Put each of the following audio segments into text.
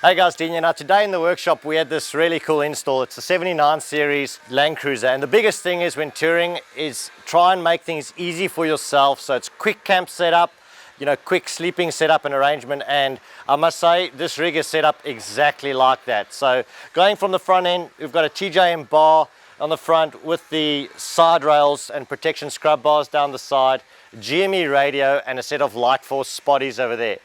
Hey guys, Dean here. Now today in the workshop we had this really cool install. It's a 79 Series Landcruiser, and the biggest thing is when touring is try and make things easy for yourself. So it's quick camp setup, quick sleeping setup and arrangement, and I must say this rig is set up exactly like that. So going from the front end, we've got a TJM bar on the front with the side rails and protection scrub bars down the side, GME radio and a set of Lightforce spotties over there.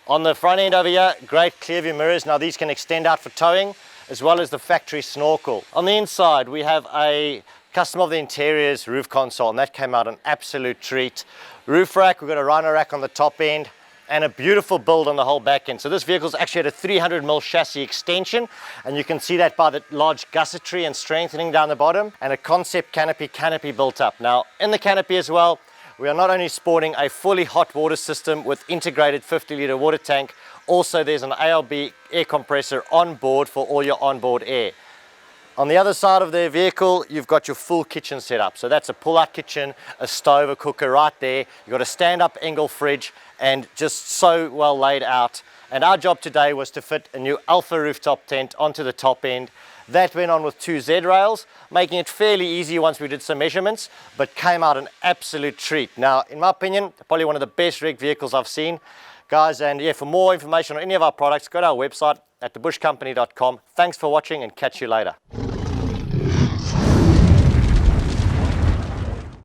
On the front end over here, great clear view mirrors. Now these can extend out for towing as well as the factory snorkel. On the inside we have a custom of the interiors roof console, and that came out an absolute treat. Roof rack, we've got a Rhino rack on the top end and a beautiful build on the whole back end. So this vehicle's actually at a 300mm chassis extension, and you can see that by the large gussetry and strengthening down the bottom, and a Concept canopy built up. Now in the canopy as well, we are not only sporting a fully hot water system with integrated 50-litre water tank, also there's an ALB air compressor on board for all your onboard air. On the other side of the vehicle, you've got your full kitchen setup. So that's a pull-out kitchen, a stove, a cooker right there. You've got a stand-up Engel fridge, and just so well laid out. And our job today was to fit a new Alpha rooftop tent onto the top end. That went on with 2 Z rails, making it fairly easy once we did some measurements, but came out an absolute treat. Now, in my opinion, probably one of the best rig vehicles I've seen. Guys, and yeah, for more information on any of our products, go to our website at thebushcompany.com. Thanks for watching and catch you later.